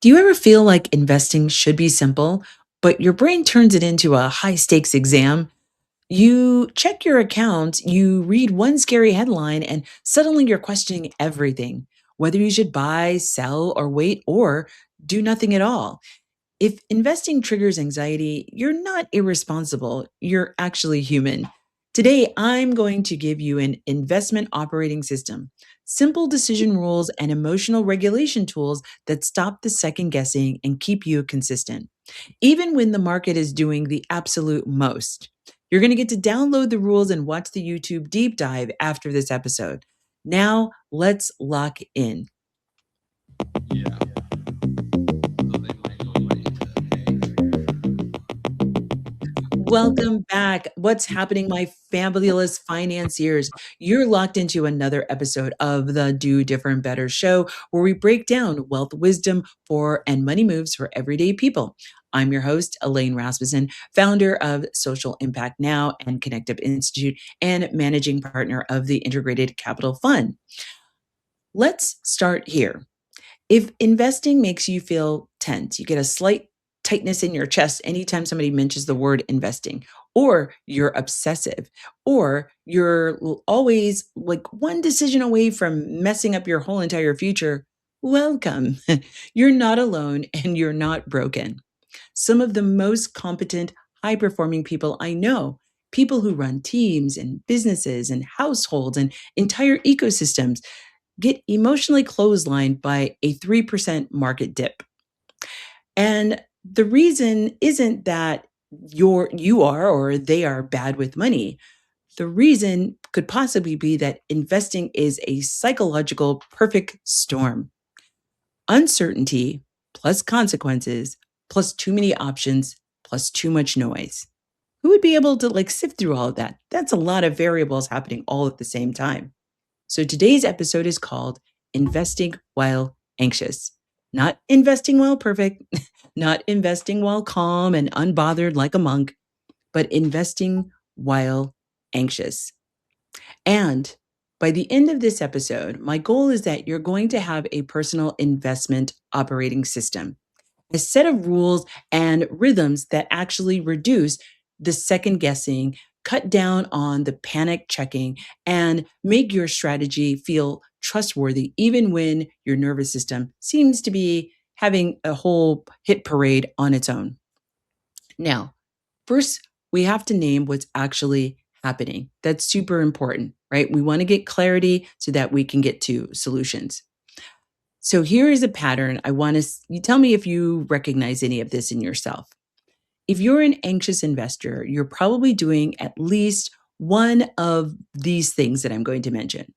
Do you ever feel like investing should be simple, but your brain turns it into a high stakes exam? You check your account, you read one scary headline, and suddenly you're questioning everything, whether you should buy, sell, or wait, or do nothing at all. If investing triggers anxiety, you're not irresponsible, you're actually human. Today, I'm going to give you an investment operating system, simple decision rules, and emotional regulation tools that stop the second guessing and keep you consistent, even when the market is doing the absolute most. You're going to get to download the rules and watch the YouTube deep dive after this episode. Now, let's lock in. Yeah. So they might know what it is. Welcome back. What's happening, my fabulous financiers? You're locked into another episode of the Do Different Better show, where we break down wealth wisdom for and money moves for everyday people. I'm your host, Elaine Rasmussen, founder of Social Impact Now and Connect Up Institute, and managing partner of the Integrated Capital Fund. Let's start here. If investing makes you feel tense, you get a slight tightness in your chest anytime somebody mentions the word investing, or you're obsessive, or you're always like one decision away from messing up your whole entire future, welcome. You're not alone and you're not broken. Some of the most competent, high performing people I know, people who run teams and businesses and households and entire ecosystems, get emotionally clotheslined by a 3% market dip. And the reason isn't that you are or they are bad with money. The reason could possibly be that investing is a psychological perfect storm. Uncertainty plus consequences plus too many options plus too much noise. Who would be able to sift through all of that? That's a lot of variables happening all at the same time. So today's episode is called Investing While Anxious. Not investing while perfect, not investing while calm and unbothered like a monk, but investing while anxious. And by the end of this episode, my goal is that you're going to have a personal investment operating system, a set of rules and rhythms that actually reduce the second guessing, cut down on the panic checking, and make your strategy feel trustworthy, even when your nervous system seems to be having a whole hit parade on its own. Now, first, we have to name what's actually happening. That's super important, right? We want to get clarity so that we can get to solutions. So here is a pattern. I want to you tell me if you recognize any of this in yourself. If you're an anxious investor, you're probably doing at least one of these things that I'm going to mention.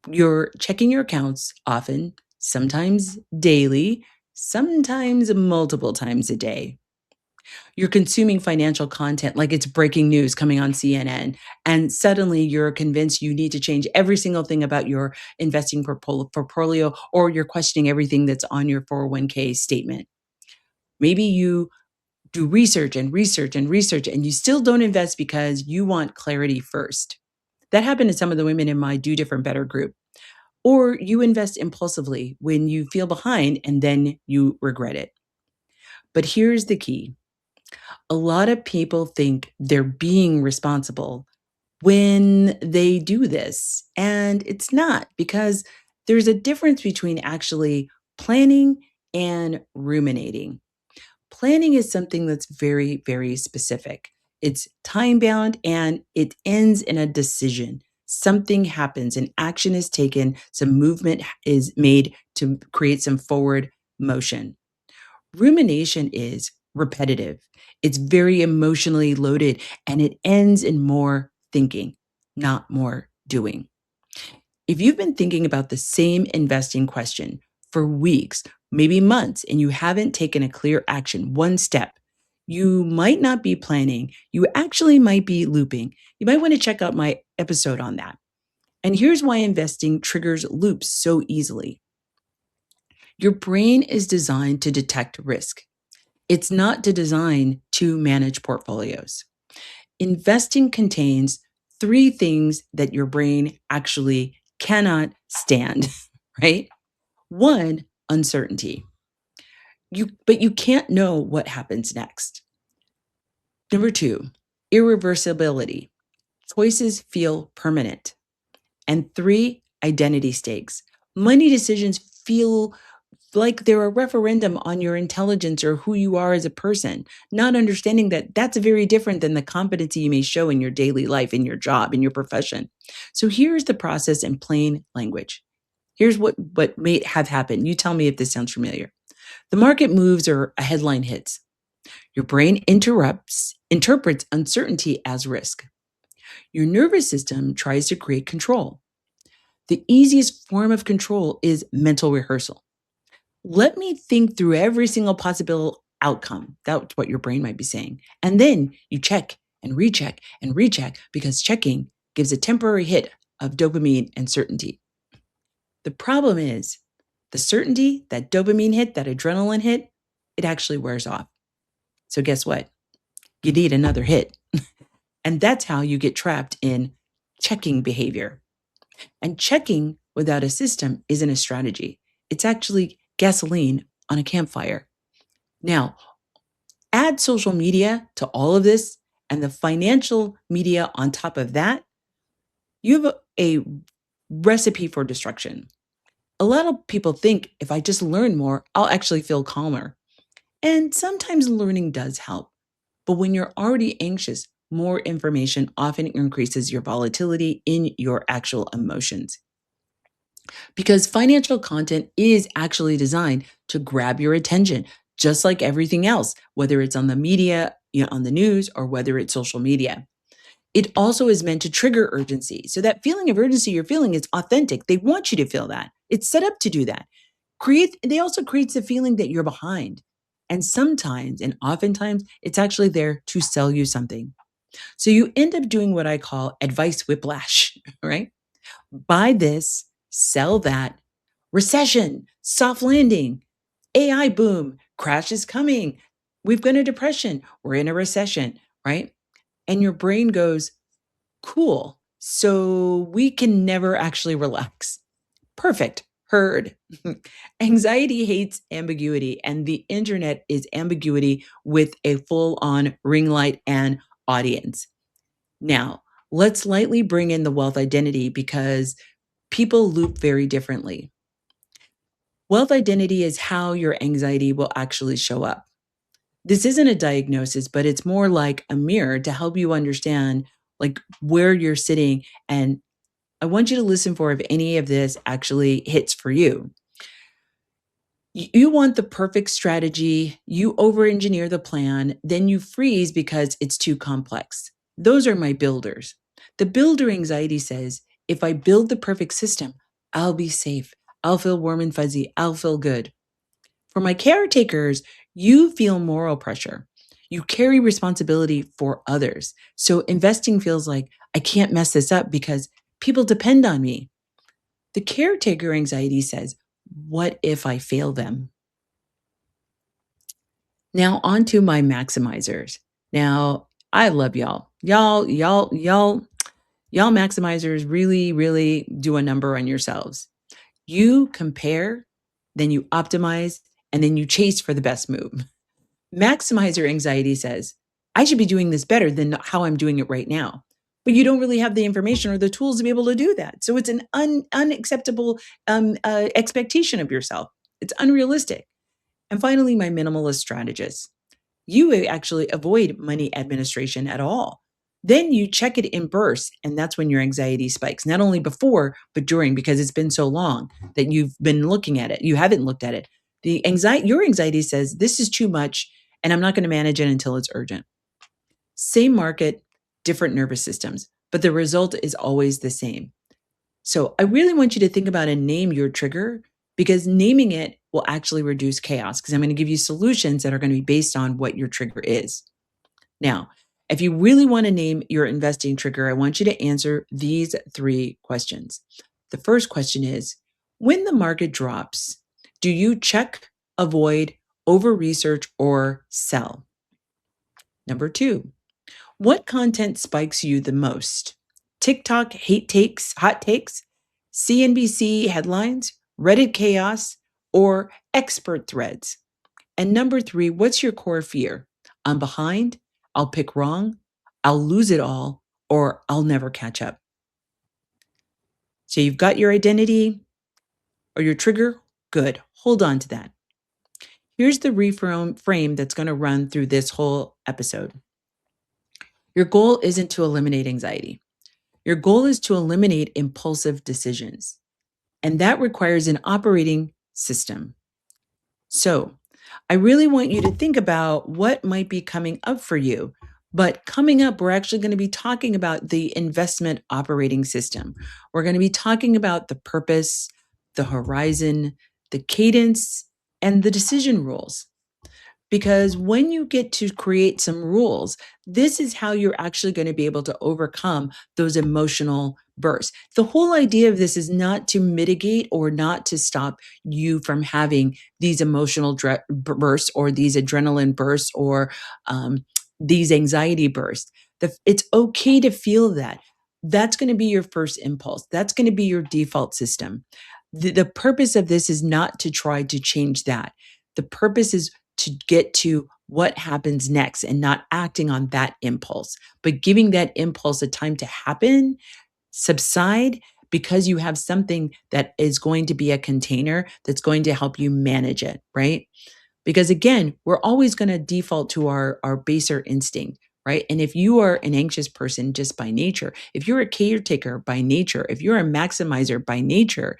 You're checking your accounts often, sometimes daily, sometimes multiple times a day. You're consuming financial content like it's breaking news coming on CNN, and suddenly you're convinced you need to change every single thing about your investing portfolio, or you're questioning everything that's on your 401k statement. Maybe you do research and research and research, and you still don't invest because you want clarity first. That happened to some of the women in my Do Different Better group. Or you invest impulsively when you feel behind and then you regret it. But here's the key: a lot of people think they're being responsible when they do this, and it's not, because there's a difference between actually planning and ruminating. Planning is something that's very, very specific. It's time bound and it ends in a decision. Something happens, an action is taken, some movement is made to create some forward motion. Rumination is repetitive, it's very emotionally loaded, and it ends in more thinking, not more doing. If you've been thinking about the same investing question for weeks, maybe months, and you haven't taken a clear action, one step, you might not be planning. You actually might be looping. You might want to check out my episode on that. And here's why investing triggers loops so easily. Your brain is designed to detect risk. It's not designed to manage portfolios. Investing contains three things that your brain actually cannot stand, right? One, uncertainty. But you can't know what happens next. Number 2, irreversibility. Choices feel permanent. And 3, identity stakes. Money decisions feel like they're a referendum on your intelligence or who you are as a person, not understanding that that's very different than the competency you may show in your daily life, in your job, in your profession. So here's the process in plain language. Here's what may have happened. You tell me if this sounds familiar. The market moves or a headline hits. Your brain interprets uncertainty as risk. Your nervous system tries to create control. The easiest form of control is mental rehearsal. Let me think through every single possible outcome. That's what your brain might be saying. And then you check and recheck because checking gives a temporary hit of dopamine and certainty. The problem is the certainty, that dopamine hit, that adrenaline hit, it actually wears off. So guess what? You need another hit. And that's how you get trapped in checking behavior. And checking without a system isn't a strategy. It's actually gasoline on a campfire. Now, add social media to all of this and the financial media on top of that, you have a recipe for destruction. A lot of people think if I just learn more, I'll actually feel calmer. And sometimes learning does help. But when you're already anxious, more information often increases your volatility in your actual emotions. Because financial content is actually designed to grab your attention, just like everything else, whether it's on the media, on the news, or whether it's social media. It also is meant to trigger urgency. So that feeling of urgency you're feeling is authentic. They want you to feel that. It's set up to do that. They also creates the feeling that you're behind. And sometimes, and oftentimes, it's actually there to sell you something. So you end up doing what I call advice whiplash, right? Buy this, sell that, recession, soft landing, AI boom, crash is coming. We've got a depression, we're in a recession, right? And your brain goes, cool. So we can never actually relax. Perfect. Heard. Anxiety hates ambiguity, and the internet is ambiguity with a full on ring light and audience. Now, let's lightly bring in the wealth identity because people loop very differently. Wealth identity is how your anxiety will actually show up. This isn't a diagnosis, but it's more like a mirror to help you understand like where you're sitting. And I want you to listen for if any of this actually hits for you. You want the perfect strategy, you over engineer the plan, then you freeze because it's too complex. Those are my builders. The builder anxiety says, if I build the perfect system, I'll be safe. I'll feel warm and fuzzy. I'll feel good. For my caretakers, you feel moral pressure. You carry responsibility for others. So investing feels like I can't mess this up because people depend on me. The caretaker anxiety says, what if I fail them? Now on to my maximizers. Now, I love y'all. Y'all maximizers really, really do a number on yourselves. You compare, then you optimize, and then you chase for the best move. Maximizer anxiety says, I should be doing this better than how I'm doing it right now. But you don't really have the information or the tools to be able to do that. So it's an unacceptable expectation of yourself. It's unrealistic. And finally, my minimalist strategist. You actually avoid money administration at all. Then you check it in bursts, and that's when your anxiety spikes, not only before, but during, because it's been so long that you've been looking at it. You haven't looked at it. Your anxiety says, this is too much, and I'm not going to manage it until it's urgent. Same market, different nervous systems, but the result is always the same. So I really want you to think about and name your trigger because naming it will actually reduce chaos because I'm going to give you solutions that are going to be based on what your trigger is. Now, if you really want to name your investing trigger, I want you to answer these 3 questions. The first question is, when the market drops, do you check, avoid, over research, or sell? Number 2, what content spikes you the most? TikTok hot takes, CNBC headlines, Reddit chaos, or expert threads? And number three, what's your core fear? I'm behind, I'll pick wrong, I'll lose it all, or I'll never catch up. So you've got your identity or your trigger. Good. Hold on to that. Here's the reframe that's going to run through this whole episode. Your goal isn't to eliminate anxiety. Your goal is to eliminate impulsive decisions. And that requires an operating system. So, I really want you to think about what might be coming up for you. But coming up, we're actually going to be talking about the investment operating system. We're going to be talking about the purpose, the horizon, the cadence, and the decision rules. Because when you get to create some rules, this is how you're actually going to be able to overcome those emotional bursts. The whole idea of this is not to mitigate or not to stop you from having these emotional bursts or these adrenaline bursts or these anxiety bursts. It's okay to feel that. That's going to be your first impulse. That's going to be your default system. The purpose of this is not to try to change that. The purpose is to get to what happens next and not acting on that impulse, but giving that impulse a time to happen, subside, because you have something that is going to be a container that's going to help you manage it, right? Because again, we're always going to default to our baser instinct, right? And if you are an anxious person just by nature, if you're a caretaker by nature, if you're a maximizer by nature,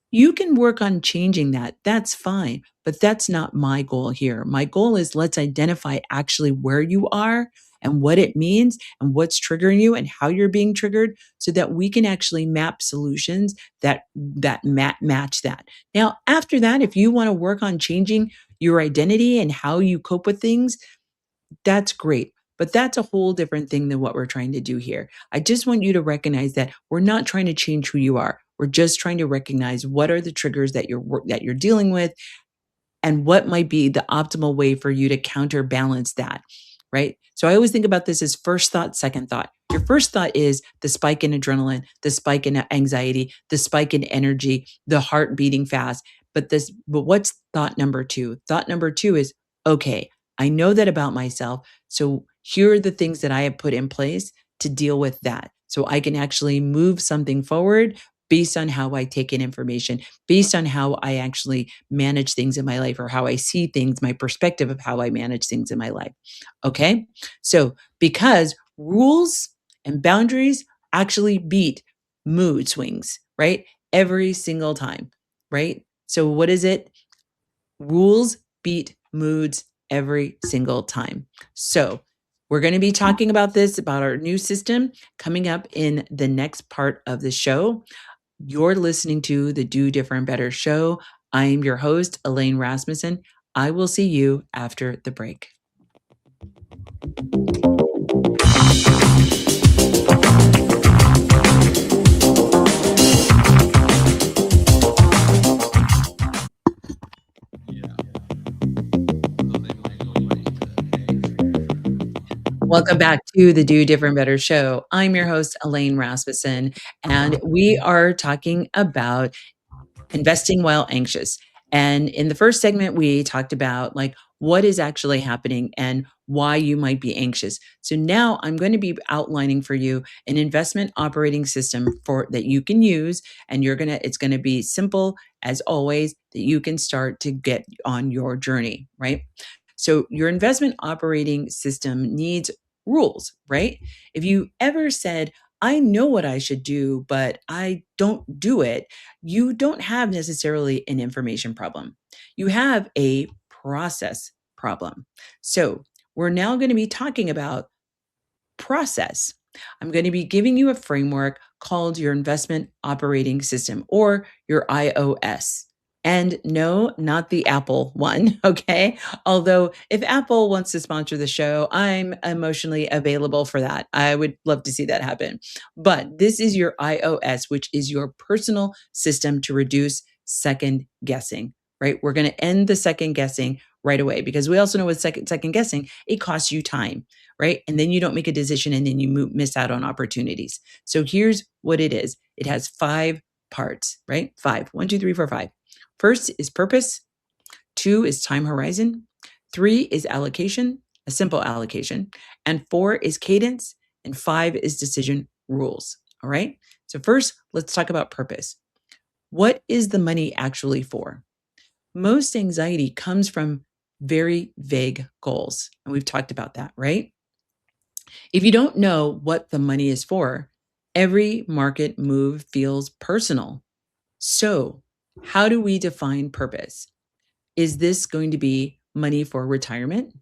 you can work on changing that. That's fine. But that's not my goal here. My goal is let's identify actually where you are and what it means and what's triggering you and how you're being triggered so that we can actually map solutions that match that. Now, after that, if you want to work on changing your identity and how you cope with things, that's great. But that's a whole different thing than what we're trying to do here. I just want you to recognize that we're not trying to change who you are. We're just trying to recognize what are the triggers that you're dealing with and what might be the optimal way for you to counterbalance that, right? So I always think about this as first thought, second thought. Your first thought is the spike in adrenaline, the spike in anxiety, the spike in energy, the heart beating fast. But what's thought number two? Thought number two is, okay, I know that about myself. So here are the things that I have put in place to deal with that. So I can actually move something forward based on how I take in information, based on how I actually manage things in my life or how I see things, my perspective of how I manage things in my life. Okay. So, because rules and boundaries actually beat mood swings, right? Every single time, right? So, what is it? Rules beat moods every single time. So, we're going to be talking about this, about our new system coming up in the next part of the show. You're listening to the Do Different Better show. I am your host, Elaine Rasmussen. I will see you after the break. Yeah. So they might go away Welcome back to the Do Different Better show. I'm your host, Elaine Rasmussen, and we are talking about investing while anxious. And in the first segment, we talked about like what is actually happening and why you might be anxious. So now I'm going to be outlining for you an investment operating system for that you can use, and it's going to be simple as always that you can start to get on your journey, right? So your investment operating system needs rules, right? If you ever said, I know what I should do, but I don't do it, you don't have necessarily an information problem. You have a process problem. So, we're now going to be talking about process. I'm going to be giving you a framework called your investment operating system or your iOS. And no, not the Apple one. Okay. Although, if Apple wants to sponsor the show, I'm emotionally available for that. I would love to see that happen. But this is your iOS, which is your personal system to reduce second guessing, right? We're going to end the second guessing right away because we also know with second guessing, it costs you time, right? And then you don't make a decision and then you miss out on opportunities. So here's what it is. It has 5 parts, right? 5. 1, 2, 3, 4, 5. First is purpose. 2 is time horizon, 3 is allocation, a simple allocation, and 4 is cadence, and 5 is decision rules. All right. So, first, let's talk about purpose. What is the money actually for? Most anxiety comes from very vague goals. And we've talked about that, right? If you don't know what the money is for, every market move feels personal. So, how do we define purpose? Is this going to be money for retirement?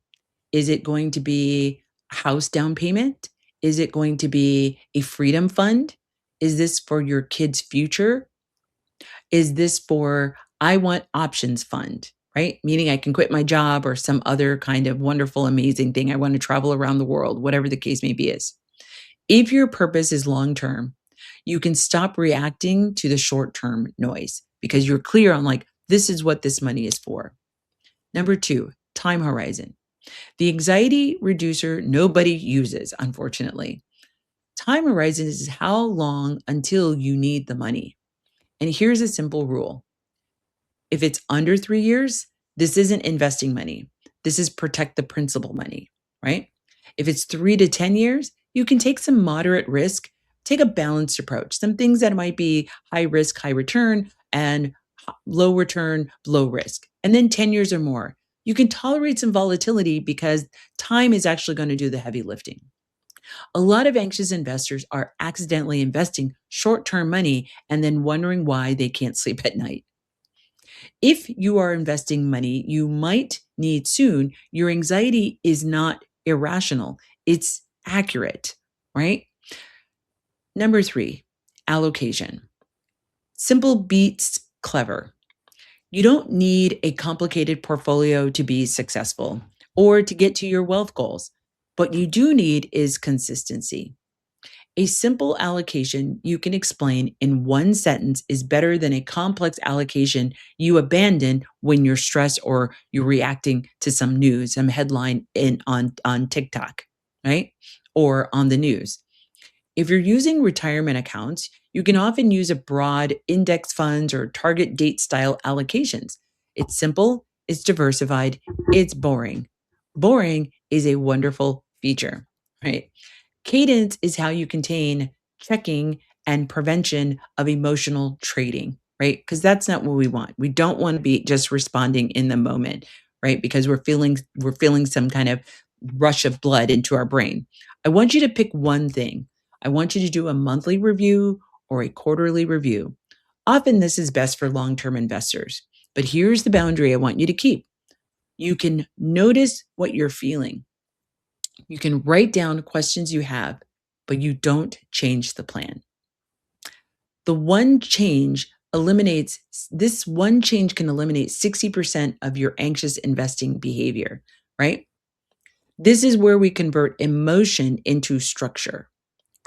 Is it going to be a house down payment? Is it going to be a freedom fund? Is this for your kid's future? Is this for I want options fund, right? Meaning I can quit my job or some other kind of wonderful, amazing thing. I want to travel around the world, whatever the case may be is. If your purpose is long term, you can stop reacting to the short term noise because you're clear on like, this is what this money is for. Number 2, time horizon. The anxiety reducer nobody uses, unfortunately. Time horizon is how long until you need the money. And here's a simple rule. If it's under 3 years, this isn't investing money. This is protect the principal money, right? If it's 3 to 10 years, you can take some moderate risk, take a balanced approach, some things that might be high risk, high return, and low return, low risk. And then 10 years or more, you can tolerate some volatility because time is actually going to do the heavy lifting. A lot of anxious investors are accidentally investing short term money and then wondering why they can't sleep at night. If you are investing money you might need soon, your anxiety is not irrational, it's accurate, right? Number 3, allocation. Simple beats clever. You don't need a complicated portfolio to be successful or to get to your wealth goals. What you do need is consistency. A simple allocation you can explain in one sentence is better than a complex allocation you abandon when you're stressed or you're reacting to some news, some headline on TikTok, right? Or on the news. If you're using retirement accounts, you can often use a broad index funds or target date style allocations. It's simple, it's diversified, it's boring. Boring is a wonderful feature, right? Cadence is how you contain checking and prevention of emotional trading, right? Because that's not what we want. We don't want to be just responding in the moment, right? Because we're feeling some kind of rush of blood into our brain. I want you to pick one thing. I want you to do a monthly review or a quarterly review. Often this is best for long-term investors. But here's the boundary I want you to keep. You can notice what you're feeling. You can write down questions you have, but you don't change the plan. The one change eliminates, this one change can eliminate 60% of your anxious investing behavior, right? This is where we convert emotion into structure,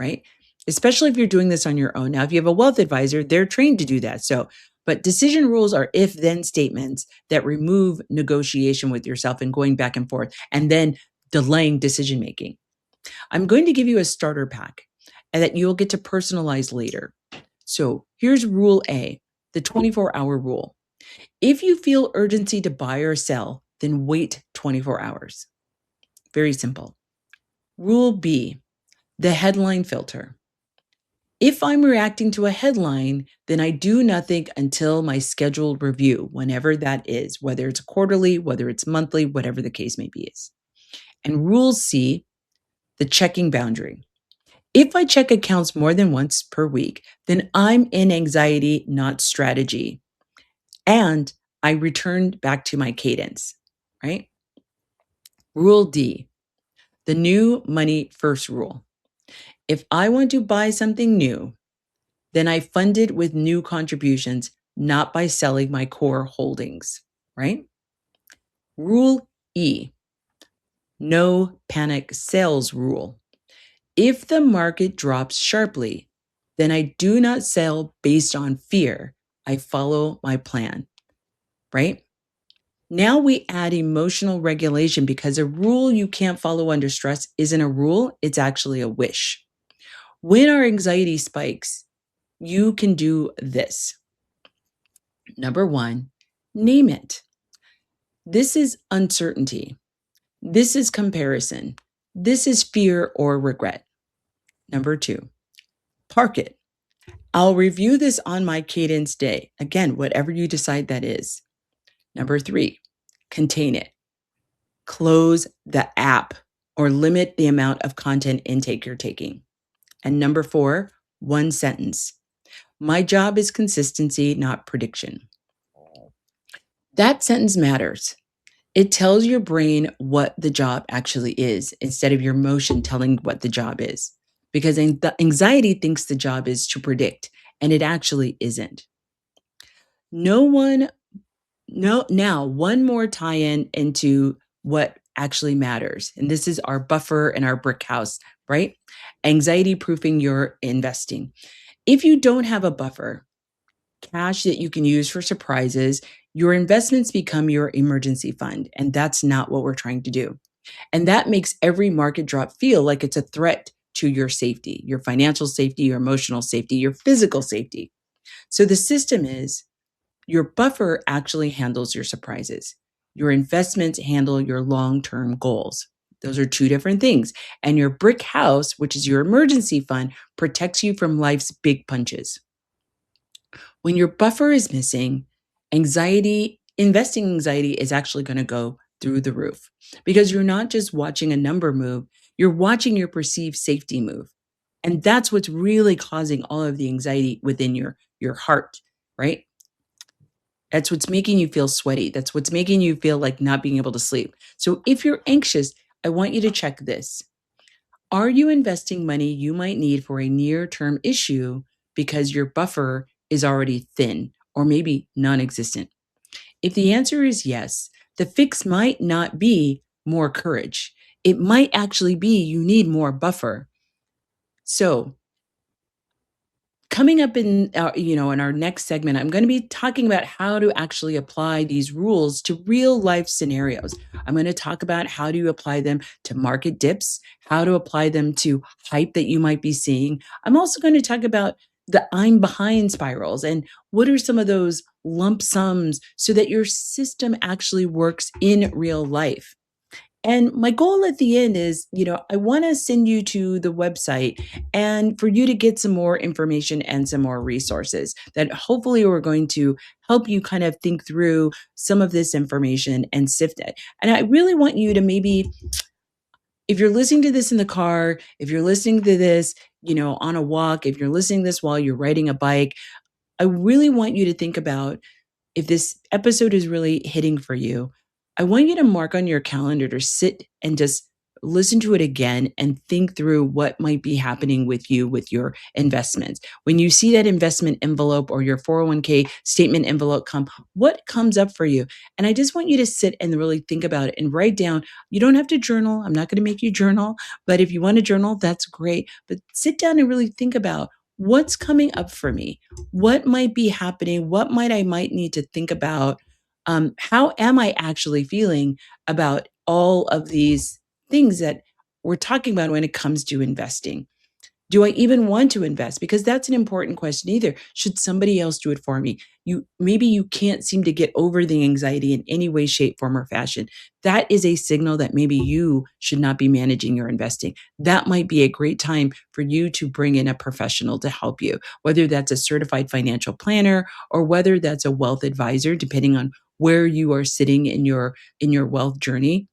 right? Especially if you're doing this on your own. Now, if you have a wealth advisor, they're trained to do that. So, but decision rules are if then statements that remove negotiation with yourself and going back and forth and then delaying decision making. I'm going to give you a starter pack and that you'll get to personalize later. So here's rule A, the 24-hour rule. If you feel urgency to buy or sell, then wait 24 hours. Very simple. Rule B, the headline filter. If I'm reacting to a headline, then I do nothing until my scheduled review, whenever that is, whether it's quarterly, whether it's monthly, whatever the case may be is. And rule C, the checking boundary. If I check accounts more than once per week, then I'm in anxiety, not strategy. And I returned back to my cadence, right? Rule D, the new money first rule. If I want to buy something new, then I fund it with new contributions, not by selling my core holdings, right? Rule E, no panic sales rule. If the market drops sharply, then I do not sell based on fear. I follow my plan, right? Now we add emotional regulation because a rule you can't follow under stress isn't a rule, it's actually a wish. When our anxiety spikes, you can do this. Number 1, name it. This is uncertainty. This is comparison. This is fear or regret. Number two, park it. I'll review this on my cadence day. Again, whatever you decide that is. Number three, contain it. Close the app or limit the amount of content intake you're taking. And number four, one sentence. My job is consistency, not prediction. That sentence matters. It tells your brain what the job actually is instead of your emotion telling what the job is. Because the anxiety thinks the job is to predict, and it actually isn't. No one, no, now one more tie in into what actually matters. And this is our buffer and our brick house, right? Anxiety proofing your investing. If you don't have a buffer, cash that you can use for surprises, your investments become your emergency fund. And that's not what we're trying to do. And that makes every market drop feel like it's a threat to your safety, your financial safety, your emotional safety, your physical safety. So the system is your buffer actually handles your surprises. Your investments handle your long term goals. Those are two different things. And your brick house, which is your emergency fund, protects you from life's big punches. When your buffer is missing, investing anxiety is actually going to go through the roof because you're not just watching a number move, you're watching your perceived safety move. And that's what's really causing all of the anxiety within your heart, right? That's what's making you feel sweaty. That's what's making you feel like not being able to sleep. So if you're anxious, I want you to check this. Are you investing money you might need for a near term issue because your buffer is already thin or maybe non existent? If the answer is yes, the fix might not be more courage. It might actually be you need more buffer. So, coming up in in our next segment, I'm going to be talking about how to actually apply these rules to real life scenarios. I'm going to talk about how do you apply them to market dips, how to apply them to hype that you might be seeing. I'm also going to talk about the I'm behind spirals and what are some of those lump sums so that your system actually works in real life. And my goal at the end is, I want to send you to the website and for you to get some more information and some more resources that hopefully are going to help you kind of think through some of this information and sift it. And I really want you to maybe, if you're listening to this in the car, if you're listening to this, on a walk, if you're listening to this while you're riding a bike, I really want you to think about if this episode is really hitting for you, I want you to mark on your calendar to sit and just listen to it again and think through what might be happening with you with your investments. When you see that investment envelope or your 401k statement envelope come, what comes up for you? And I just want you to sit and really think about it and write down. You don't have to journal. I'm not going to make you journal, but if you want to journal, that's great. But sit down and really think about what's coming up for me, what might be happening, what might need to think about, how am I actually feeling about all of these things that we're talking about when it comes to investing. Do I even want to invest? Because that's an important question either. Should somebody else do it for me? Maybe you can't seem to get over the anxiety in any way, shape, form, or fashion. That is a signal that maybe you should not be managing your investing. That might be a great time for you to bring in a professional to help you, whether that's a certified financial planner or whether that's a wealth advisor, depending on where you are sitting in your wealth journey.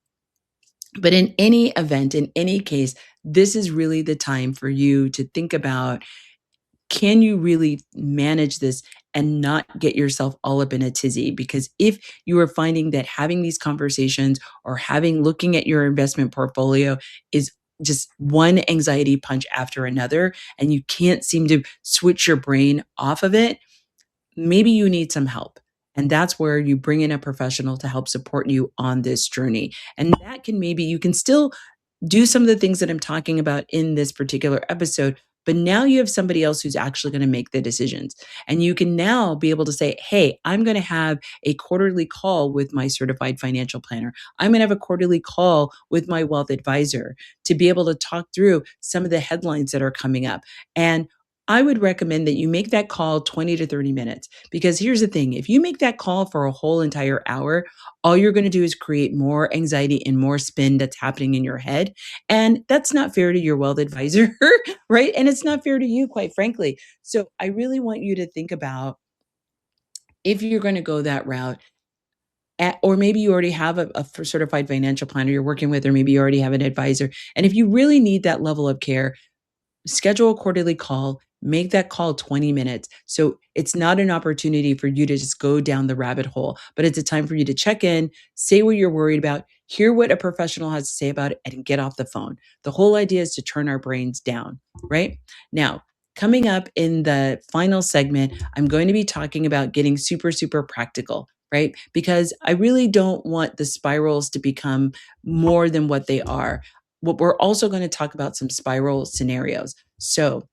But in any event, in any case, this is really the time for you to think about, can you really manage this and not get yourself all up in a tizzy? Because if you are finding that having these conversations or looking at your investment portfolio is just one anxiety punch after another, and you can't seem to switch your brain off of it, maybe you need some help. And that's where you bring in a professional to help support you on this journey. And that can maybe you can still do some of the things that I'm talking about in this particular episode, but now you have somebody else who's actually going to make the decisions. And you can now be able to say, hey, I'm going to have a quarterly call with my certified financial planner. I'm going to have a quarterly call with my wealth advisor to be able to talk through some of the headlines that are coming up. And I would recommend that you make that call 20 to 30 minutes because here's the thing, if you make that call for a whole entire hour, all you're going to do is create more anxiety and more spin that's happening in your head, and that's not fair to your wealth advisor, right? And it's not fair to you, quite frankly. So I really want you to think about if you're going to go that route, or maybe you already have a certified financial planner you're working with, or maybe you already have an advisor. And if you really need that level of care, schedule a quarterly call, make that call 20 minutes. So it's not an opportunity for you to just go down the rabbit hole, but it's a time for you to check in, say what you're worried about, hear what a professional has to say about it, and get off the phone. The whole idea is to turn our brains down, right? Now, coming up in the final segment, I'm going to be talking about getting super, super practical. Right? Because I really don't want the spirals to become more than what they are. What we're also going to talk about some spiral scenarios. So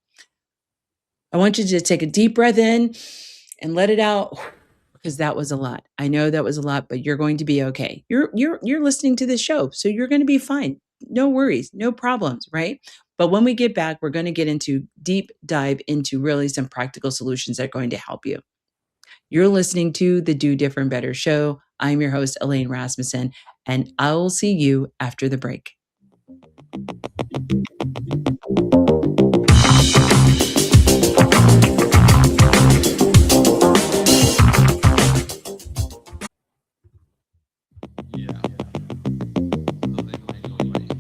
I want you to take a deep breath in and let it out because that was a lot. I know that was a lot, but you're going to be okay. You're listening to this show, so you're going to be fine. No worries, no problems, right? But when we get back, we're going to get into deep dive into really some practical solutions that are going to help you. You're listening to the Do Different Better show. I'm your host, Elaine Rasmussen, and I will see you after the break. Yeah. So they might go right.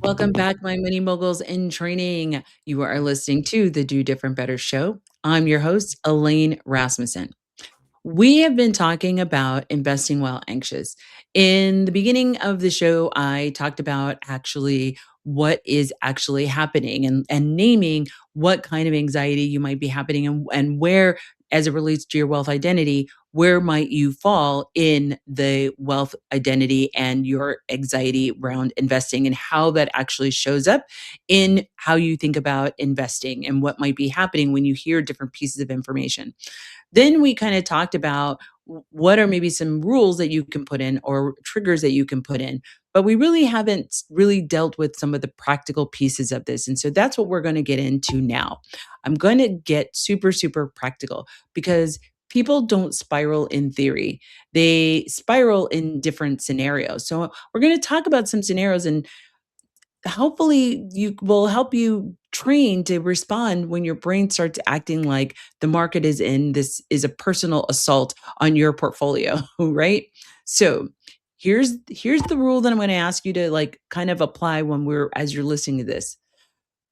Welcome back, my money moguls in training. You are listening to the Do Different Better show. I'm your host, Elaine Rasmussen. We have been talking about investing while anxious. In the beginning of the show, I talked about actually what is actually happening and naming what kind of anxiety you might be happening and where, as it relates to your wealth identity, where might you fall in the wealth identity and your anxiety around investing and how that actually shows up in how you think about investing and what might be happening when you hear different pieces of information. Then we kind of talked about what are maybe some rules that you can put in or triggers that you can put in. But we really haven't really dealt with some of the practical pieces of this. And so that's what we're going to get into now. I'm going to get super, super practical because people don't spiral in theory, they spiral in different scenarios. So we're going to talk about some scenarios and hopefully you will help you train to respond when your brain starts acting like the market is in this is a personal assault on your portfolio, right? So here's the rule that I'm going to ask you to like kind of apply when we're as you're listening to this.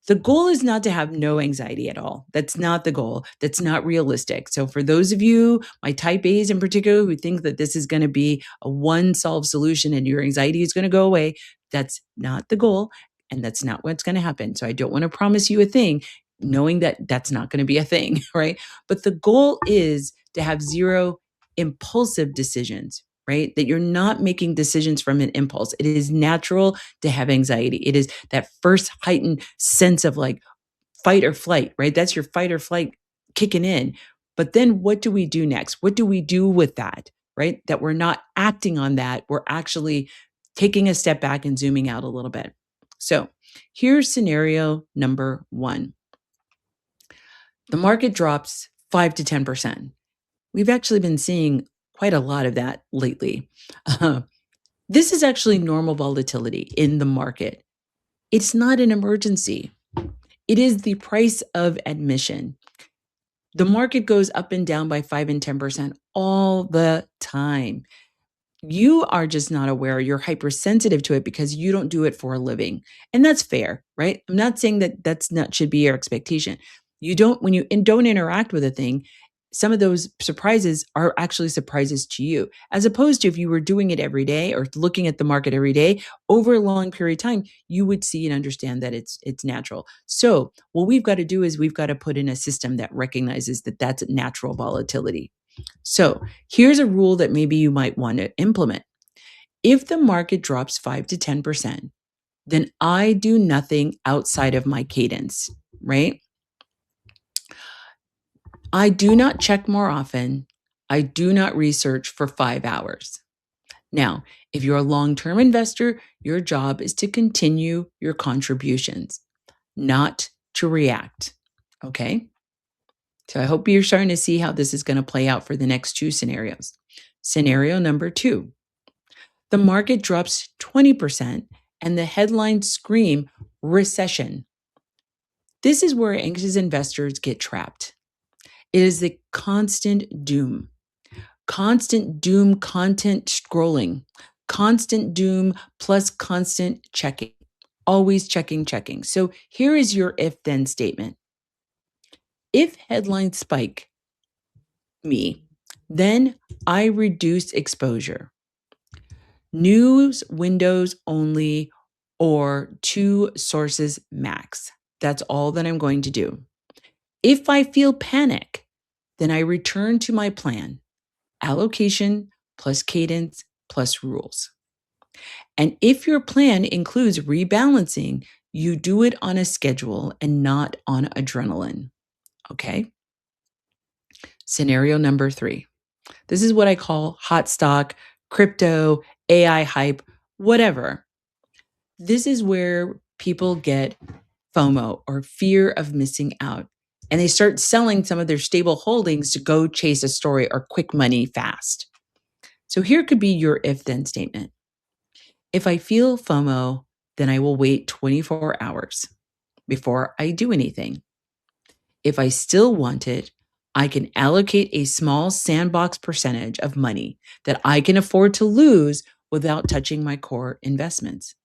The goal is not to have no anxiety at all. That's not the goal. That's not realistic. So, for those of you, my type A's in particular, who think that this is going to be a one solved solution and your anxiety is going to go away, that's not the goal. And that's not what's going to happen. So, I don't want to promise you a thing, knowing that that's not going to be a thing, right? But the goal is to have zero impulsive decisions, right? That you're not making decisions from an impulse. It is natural to have anxiety. It is that first heightened sense of like fight or flight, right? That's your fight or flight kicking in. But then what do we do next? What do we do with that, right? That we're not acting on that. We're actually taking a step back and zooming out a little bit. So here's scenario number one. The market drops 5 to 10%. We've actually been seeing quite a lot of that lately. This is actually normal volatility in the market. It's not an emergency. It is the price of admission. The market goes up and down by 5 and 10% all the time. You are just not aware. You're hypersensitive to it because you don't do it for a living. And that's fair, right? I'm not saying that that's not should be your expectation. You don't when you don't interact with a thing, some of those surprises are actually surprises to you. As opposed to if you were doing it every day or looking at the market every day over a long period of time, you would see and understand that it's natural. So, what we've got to do is we've got to put in a system that recognizes that that's natural volatility. So here's a rule that maybe you might want to implement. If the market drops 5 to 10%, then I do nothing outside of my cadence, right? I do not check more often. I do not research for 5 hours. Now, if you're a long term investor, your job is to continue your contributions, not to react. Okay. So I hope you're starting to see how this is going to play out for the next two scenarios. Scenario number two, the market drops 20% and the headlines scream recession. This is where anxious investors get trapped. It is the constant doom content scrolling, constant doom plus constant checking, always checking, checking. So here is your if then statement. If headlines spike me, then I reduce exposure. News windows only or two sources max. That's all that I'm going to do. If I feel panic, then I return to my plan, allocation plus cadence plus rules. And if your plan includes rebalancing, you do it on a schedule and not on adrenaline. Okay. Scenario number three. This is what I call hot stock, crypto, AI hype, whatever. This is where people get FOMO or fear of missing out. And they start selling some of their stable holdings to go chase a story or quick money fast. So here could be your if then statement. If I feel FOMO, then I will wait 24 hours before I do anything. If I still want it, I can allocate a small sandbox percentage of money that I can afford to lose without touching my core investments.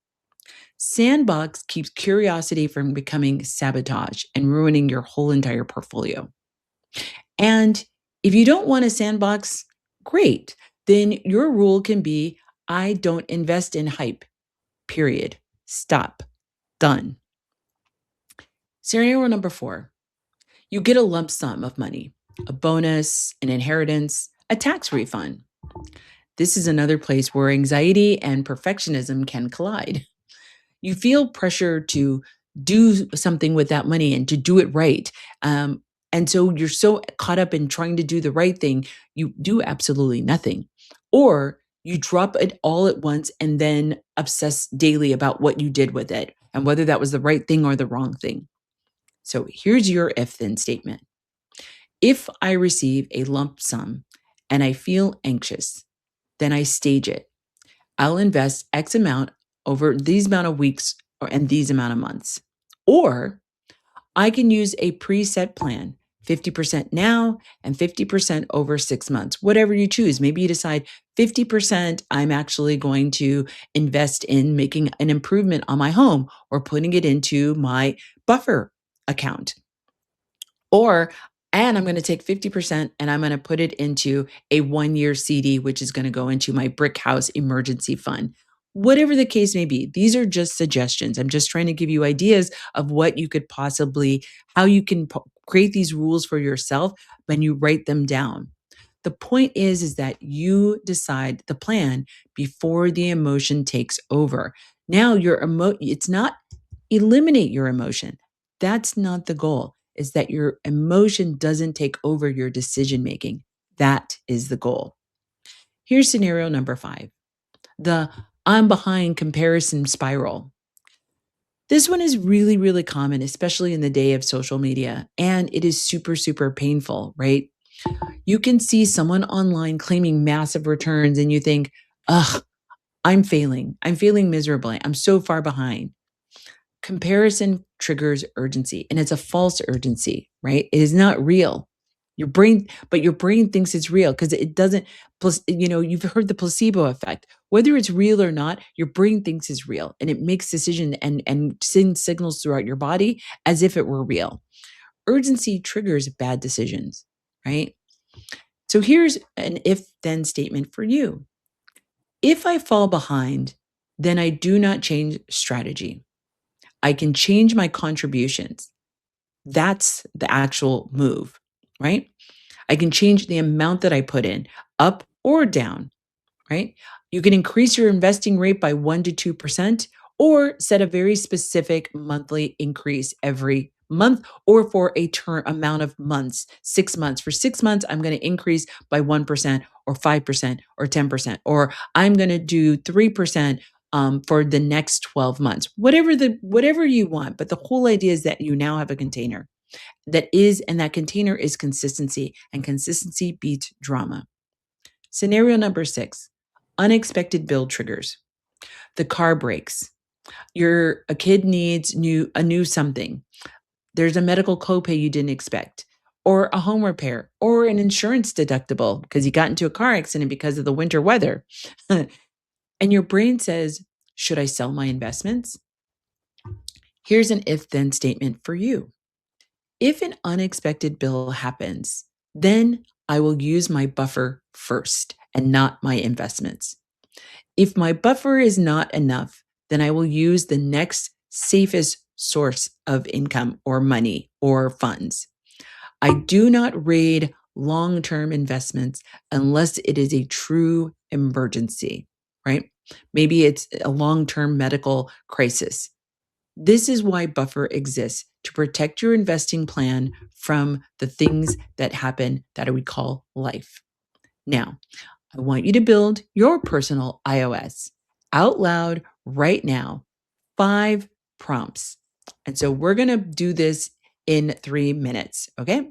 Sandbox keeps curiosity from becoming sabotage and ruining your whole entire portfolio. And if you don't want a sandbox, great. Then your rule can be I don't invest in hype, period. Stop. Done. Scenario number four, you get a lump sum of money, a bonus, an inheritance, a tax refund. This is another place where anxiety and perfectionism can collide. You feel pressure to do something with that money and to do it right. And so you're so caught up in trying to do the right thing, you do absolutely nothing. Or you drop it all at once and then obsess daily about what you did with it and whether that was the right thing or the wrong thing. So here's your if then statement. If I receive a lump sum and I feel anxious, then I stage it. I'll invest X amount over these amount of weeks and these amount of months. Or I can use a preset plan, 50% now and 50% over 6 months, whatever you choose. Maybe you decide 50% I'm actually going to invest in making an improvement on my home or putting it into my buffer account. Or, and I'm going to take 50% and I'm going to put it into a 1 year CD, which is going to go into my brick house emergency fund. Whatever the case may be, these are just suggestions. I'm just trying to give you ideas of what you could possibly, how you can create these rules for yourself when you write them down. The point is that you decide the plan before the emotion takes over. Now it's not eliminate your emotion. That's not the goal, is that your emotion doesn't take over your decision making. That is the goal. Here's scenario number five, the I'm behind comparison spiral. This one is really, really common, especially in the day of social media, and it is super, super painful, right? You can see someone online claiming massive returns and you think, ugh, I'm failing. I'm failing miserably. I'm so far behind. Comparison triggers urgency, and it's a false urgency, right? It is not real. But your brain thinks it's real because it doesn't. Plus, you've heard the placebo effect. Whether it's real or not, your brain thinks it's real, and it makes decision and sends signals throughout your body as if it were real. Urgency triggers bad decisions, right? So here's an if then statement for you. If I fall behind, then I do not change strategy. I can change my contributions. That's the actual move, right? I can change the amount that I put in up or down, right? You can increase your investing rate by 1 to 2% or set a very specific monthly increase every month or for a term amount of months, 6 months. For 6 months, I'm going to increase by 1% or 5% or 10%, or I'm going to do 3% for the next 12 months, whatever you want. But the whole idea is that you now have a container and that container is consistency, and consistency beats drama. Scenario number 6, unexpected bill triggers. The car breaks. A kid needs a new something. There's a medical copay you didn't expect, or a home repair, or an insurance deductible because you got into a car accident because of the winter weather. And your brain says, should I sell my investments? Here's an if then statement for you. If an unexpected bill happens, then I will use my buffer first and not my investments. If my buffer is not enough, then I will use the next safest source of income or money or funds. I do not raid long term investments unless it is a true emergency, right? Maybe it's a long term medical crisis. This is why buffer exists, to protect your investing plan from the things that happen that we call life. Now, I want you to build your personal iOS out loud right now, 5 prompts. And so we're going to do this in 3 minutes, okay?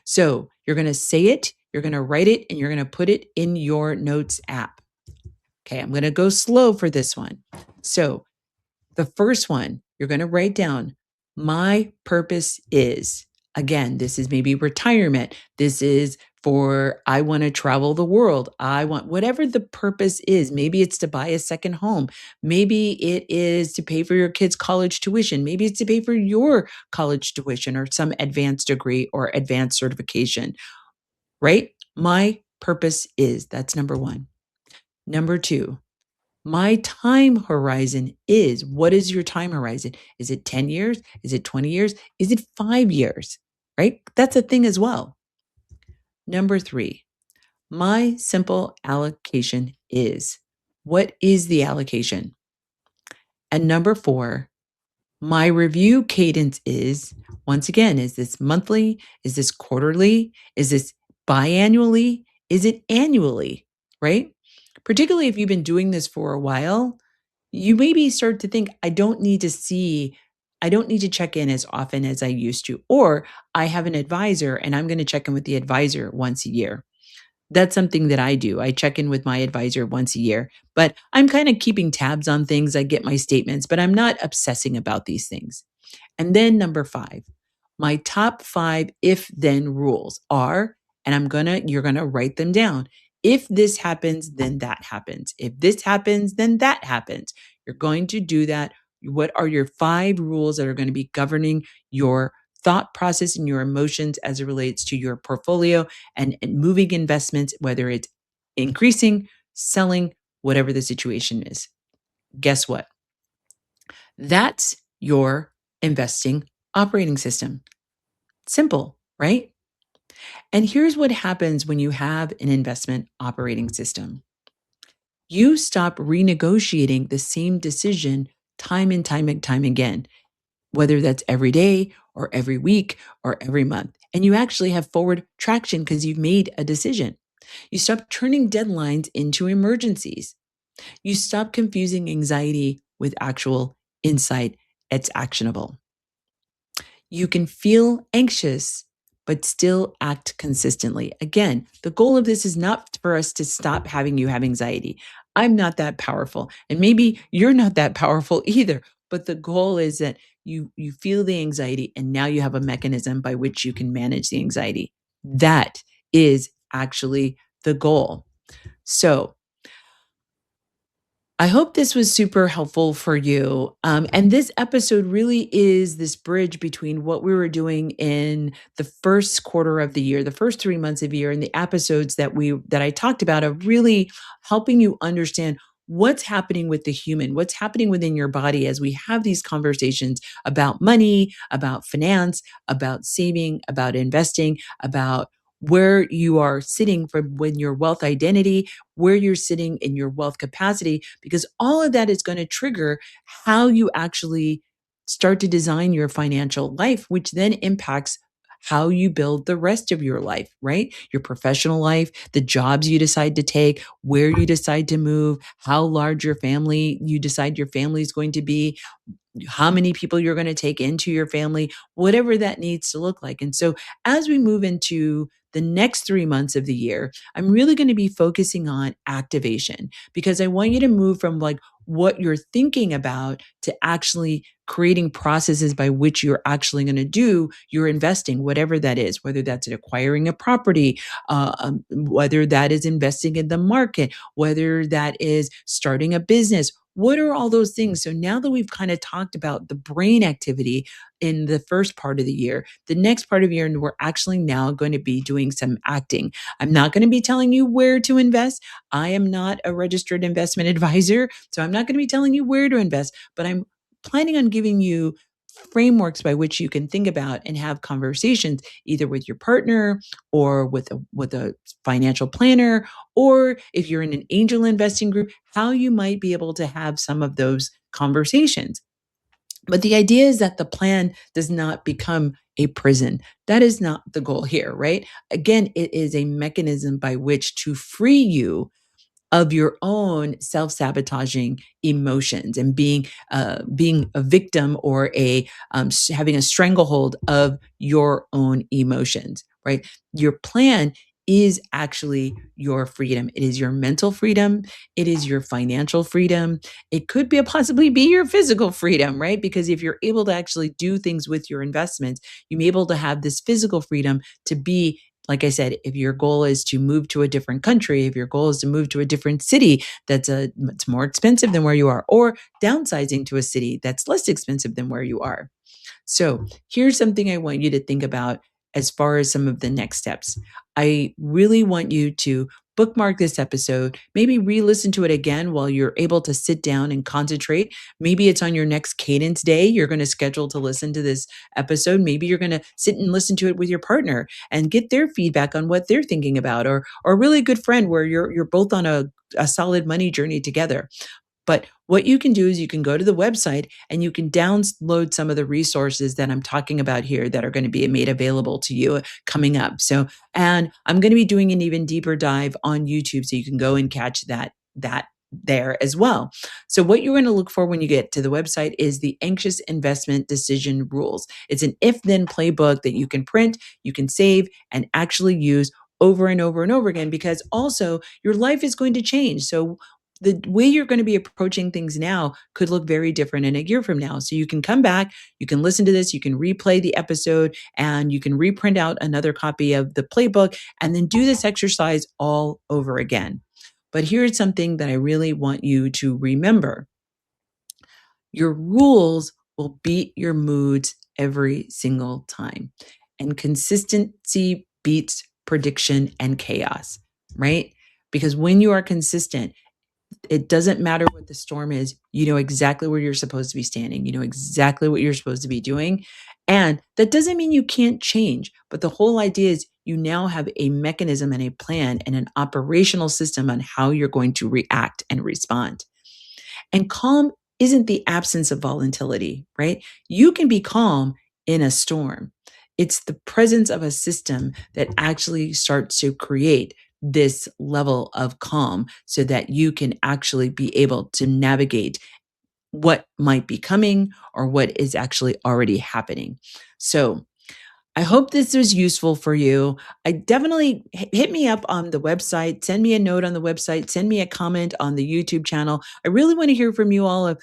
So you're going to say it, you're going to write it, and you're going to put it in your notes app. Okay, I'm going to go slow for this one. So the first one, you're going to write down, my purpose is. Again, this is maybe retirement. This is for, I want to travel the world. I want whatever the purpose is. Maybe it's to buy a second home. Maybe it is to pay for your kids' college tuition. Maybe it's to pay for your college tuition or some advanced degree or advanced certification, right? My purpose is. That's number 1. Number 2, my time horizon is. What is your time horizon? Is it 10 years? Is it 20 years? Is it 5 years? Right? That's a thing as well. Number 3, my simple allocation is. What is the allocation? And number 4, my review cadence is. Once again, is this monthly? Is this quarterly? Is this biannually? Is it annually? Right? Particularly if you've been doing this for a while, you maybe start to think, I don't need to check in as often as I used to, or I have an advisor and I'm going to check in with the advisor once a year. That's something that I do. I check in with my advisor once a year, but I'm kind of keeping tabs on things. I get my statements, but I'm not obsessing about these things. And then number 5, my top 5 if then rules are, and you're going to write them down. If this happens, then that happens. If this happens, then that happens. You're going to do that. What are your 5 rules that are going to be governing your thought process and your emotions as it relates to your portfolio and moving investments, whether it's increasing, selling, whatever the situation is? Guess what? That's your investing operating system. Simple, right? And here's what happens when you have an investment operating system. You stop renegotiating the same decision time and time and time again, whether that's every day or every week or every month. And you actually have forward traction because you've made a decision. You stop turning deadlines into emergencies. You stop confusing anxiety with actual insight. It's actionable. You can feel anxious, but still act consistently. Again, the goal of this is not for us to stop having you have anxiety. I'm not that powerful, and maybe you're not that powerful either. But the goal is that you feel the anxiety, and now you have a mechanism by which you can manage the anxiety. That is actually the goal. So I hope this was super helpful for you. And this episode really is this bridge between what we were doing in the first quarter of the year, the first 3 months of the year, and the episodes that I talked about of really helping you understand what's happening with the human, what's happening within your body as we have these conversations about money, about finance, about saving, about investing, about where you are sitting from when your wealth identity, where you're sitting in your wealth capacity, because all of that is going to trigger how you actually start to design your financial life, which then impacts how you build the rest of your life, right? Your professional life, the jobs you decide to take, where you decide to move, how large your family you decide your family is going to be, how many people you're going to take into your family, whatever that needs to look like. And so as we move into the next 3 months of the year, I'm really going to be focusing on activation because I want you to move from like what you're thinking about to actually creating processes by which you're actually going to do your investing, whatever that is, whether that's in acquiring a property, whether that is investing in the market, whether that is starting a business. What are all those things? So now that we've kind of talked about the brain activity in the first part of the year, the next part of the year, and we're actually now going to be doing some acting. I'm not going to be telling you where to invest. I am not a registered investment advisor, so I'm not going to be telling you where to invest, but I'm planning on giving you frameworks by which you can think about and have conversations either with your partner or with a financial planner, or if you're in an angel investing group, how you might be able to have some of those conversations. But the idea is that the plan does not become a prison. That is not the goal here, right? Again, it is a mechanism by which to free you of your own self-sabotaging emotions and being a victim or having a stranglehold of your own emotions, right? Your plan is actually your freedom. It is your mental freedom. It is your financial freedom. It could be possibly be your physical freedom, right? Because if you're able to actually do things with your investments, you'll be able to have this physical freedom to be, like I said, if your goal is to move to a different country, if your goal is to move to a different city it's more expensive than where you are, or downsizing to a city that's less expensive than where you are. So here's something I want you to think about as far as some of the next steps. I really want you to bookmark this episode, maybe re listen to it again while you're able to sit down and concentrate. Maybe it's on your next cadence day. You're going to schedule to listen to this episode. Maybe you're going to sit and listen to it with your partner and get their feedback on what they're thinking about, or a really good friend where you're both on a solid money journey together. But what you can do is you can go to the website and you can download some of the resources that I'm talking about here that are going to be made available to you coming up. So, and I'm going to be doing an even deeper dive on YouTube so you can go and catch that there as well. So what you're going to look for when you get to the website is the anxious investment decision rules. It's an if then playbook that you can print, you can save and actually use over and over and over again, because also your life is going to change. So the way you're going to be approaching things now could look very different in a year from now. So you can come back, you can listen to this, you can replay the episode, and you can reprint out another copy of the playbook and then do this exercise all over again. But here's something that I really want you to remember. Your rules will beat your moods every single time. And consistency beats prediction and chaos, right? Because when you are consistent, it doesn't matter what the storm is. You know exactly where you're supposed to be standing. You know exactly what you're supposed to be doing. And that doesn't mean you can't change. But the whole idea is you now have a mechanism and a plan and an operational system on how you're going to react and respond. And calm isn't the absence of volatility, right? You can be calm in a storm. It's the presence of a system that actually starts to create this level of calm so that you can actually be able to navigate what might be coming or what is actually already happening. So, I hope this was useful for you. I definitely hit me up on the website, send me a note on the website, send me a comment on the YouTube channel. I really want to hear from you all of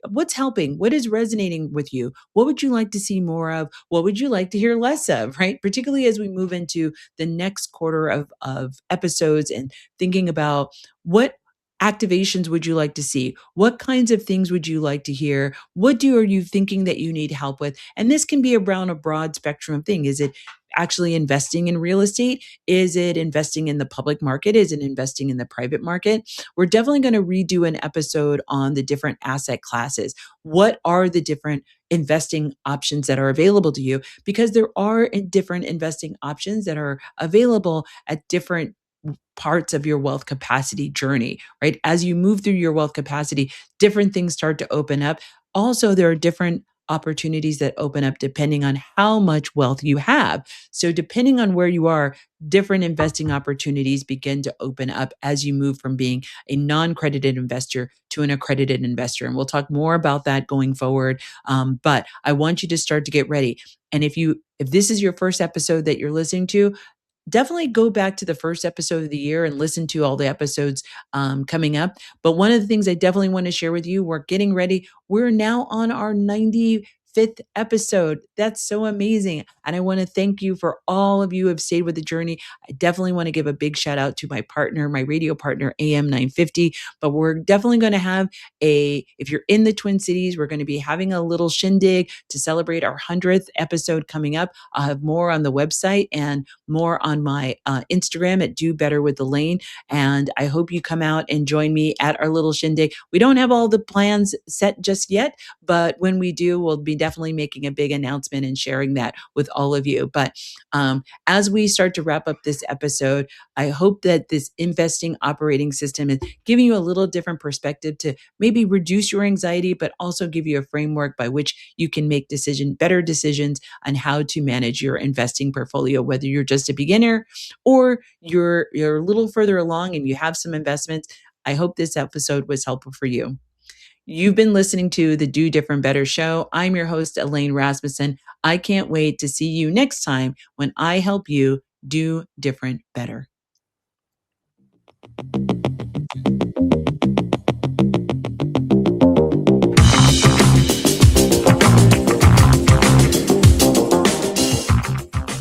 what's helping, what is resonating with you, what would you like to see more of, what would you like to hear less of, right? Particularly as we move into the next quarter of episodes and thinking about what activations would you like to see? What kinds of things would you like to hear? Are you thinking that you need help with? And this can be around a broad spectrum of thing. Is it actually investing in real estate? Is it investing in the public market? Is it investing in the private market? We're definitely going to redo an episode on the different asset classes. What are the different investing options that are available to you? Because there are different investing options that are available at different parts of your wealth capacity journey, right? As you move through your wealth capacity, different things start to open up. Also, there are different opportunities that open up depending on how much wealth you have. So, depending on where you are, different investing opportunities begin to open up as you move from being a non credited investor to an accredited investor. And we'll talk more about that going forward. But I want you to start to get ready. And if this is your first episode that you're listening to, definitely go back to the first episode of the year and listen to all the episodes coming up. But one of the things I definitely want to share with you, we're getting ready. We're now on our 95th episode. That's so amazing. And I want to thank you for all of you who have stayed with the journey. I definitely want to give a big shout out to my partner, my radio partner, AM 950. But we're definitely going to have if you're in the Twin Cities, we're going to be having a little shindig to celebrate our 100th episode coming up. I'll have more on the website and more on my Instagram at Do Better with Elaine. And I hope you come out and join me at our little shindig. We don't have all the plans set just yet, but when we do, we'll be definitely making a big announcement and sharing that with all of you. But as we start to wrap up this episode, I hope that this investing operating system is giving you a little different perspective to maybe reduce your anxiety, but also give you a framework by which you can make better decisions on how to manage your investing portfolio, whether you're just a beginner or you're a little further along and you have some investments. I hope this episode was helpful for you. You've been listening to the Do Different Better show. I'm your host, Elaine Rasmussen. I can't wait to see you next time when I help you do different better.